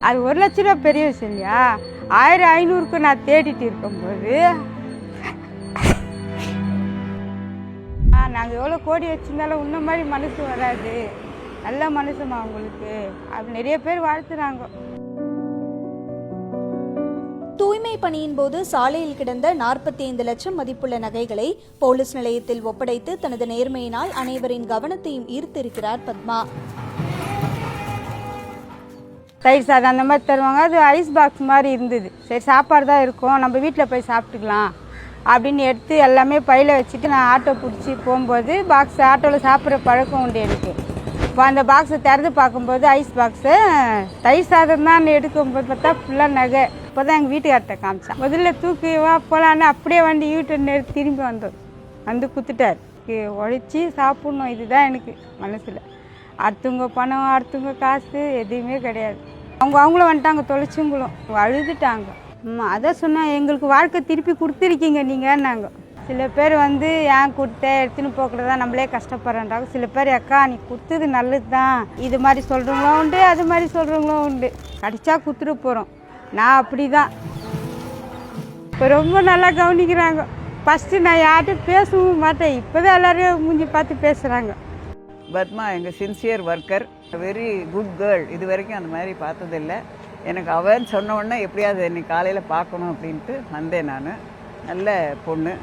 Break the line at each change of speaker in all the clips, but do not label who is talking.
அது 1,00,000 ரூபா பெரிய விஷயம் இல்லையா? 1500க்கு நான் தேடிட்டு இருக்கும்போது நாங்கள் எவ்வளோ கோடி வச்சுருந்தாலும் உன்ன மாதிரி மனசு வராது, நல்ல மனசுமா அவங்களுக்கு அப்படி நிறைய பேர் வாழ்த்துறாங்க.
தூய்மை பணியின் போது சாலையில் கிடந்த 45 லட்சம் மதிப்புள்ள நகைகளை போலீஸ் நிலையத்தில் ஒப்படைத்து தனது நேர்மையினால் அனைவரின் கவனத்தையும் ஈர்த்திருக்கிறார் பத்மா.
தயிர் சாதம் அந்த மாதிரி தருவாங்க, அது ஐஸ் பாக்ஸ் மாதிரி இருந்தது. சரி சாப்பாடு தான் இருக்கும், நம்ம வீட்டில் போய் சாப்பிட்டுக்கலாம் அப்படின்னு எடுத்து எல்லாமே பையில் வச்சுட்டு நான் ஆட்டோ பிடிச்சி போகும்போது பாக்ஸ் ஆட்டோவில் சாப்பிட்ற பழக்கம் உண்டு எனக்கு. இப்போ அந்த பாக்ஸை திறந்து பார்க்கும்போது ஐஸ் பாக்ஸு தயிர் சாதம் தான் எடுக்கும்போது பார்த்தா ஃபுல்லாக நகை. இப்போ தான் எங்கள் வீட்டுக்கார்ட்ட காமிச்சான். முதல்ல தூக்கி வா போகலான்னு அப்படியே வண்டி யூட்டன் எடுத்து திரும்பி வந்து குத்துட்டார். உழைச்சி சாப்பிட்ணும், இதுதான் எனக்கு மனசில். அடுத்தவங்க பணம் அடுத்தவங்க காசு எதுவுமே கிடையாது. அவங்களும் வந்துட்டாங்க, தொலைச்சவங்களும் அழுதுட்டாங்க. அதான் சொன்னேன், எங்களுக்கு வாழ்க்கை திருப்பி கொடுத்துருக்கீங்க நீங்கன்னாங்க. சில பேர் ஏன் கொடுத்த எடுத்துன்னு போக்குறதா நம்மளே கஷ்டப்படுறாங்க. சில பேர் அக்கா நீ கொடுத்தது நல்லது தான், இது மாதிரி சொல்கிறவங்களும் உண்டு, அது மாதிரி சொல்கிறவங்களும் உண்டு. கடிச்சா கொடுத்துட்டு போகிறோம். நான் அப்படி தான் இப்போ ரொம்ப நல்லா கவனிக்கிறாங்க. ஃபஸ்ட்டு நான் யார்கிட்டும் பேசவும் மாட்டேன், இப்போ தான் எல்லோரையும் மூஞ்சி பார்த்து பேசுகிறாங்க.
பத்மா எங்கள் sincere worker, very good girl. இது வரைக்கும் அந்த மாதிரி பார்த்ததில்லை. எனக்கு அவன் சொன்ன உடனே எப்படியாவது இன்னைக்கு காலையில் பார்க்கணும் அப்படின்ட்டு வந்தேன். நான் நல்ல பொண்ணு.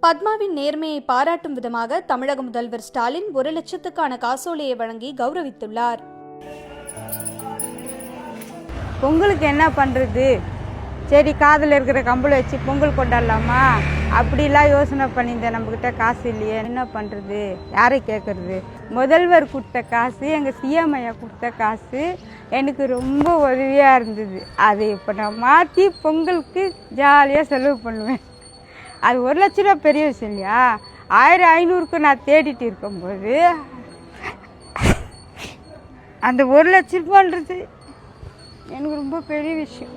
பத்மாவின் நேர்மையை பாராட்டும் விதமாக தமிழக முதல்வர் ஸ்டாலின் 1 லட்சத்துக்கான காசோலையை வழங்கி கௌரவித்துள்ளார்.
பொங்கலுக்கு என்ன பண்ணுறது, சரி காதில் இருக்கிற கம்பளை வச்சு பொங்கல் கொண்டாடலாமா அப்படிலாம் யோசனை பண்ணியிருந்தேன். நம்மக்கிட்ட காசு இல்லையே, என்ன பண்ணுறது, யாரை கேட்குறது. முதல்வர் கொடுத்த காசு, எங்கள் சிஎம் ஐயா கொடுத்த காசு எனக்கு ரொம்ப உதவியாக இருந்தது. அது இப்போ நான் மாற்றி பொங்கலுக்கு ஜாலியாக செலவு பண்ணுவேன். அது 1,00,000 ரூபா பெரிய விஷயம் இல்லையா? 1500க்கு நான் தேடிட்டு இருக்கும்போது அந்த 1,00,000 ரூபான்றது எனக்கு ரொம்ப பெரிய விஷயம்.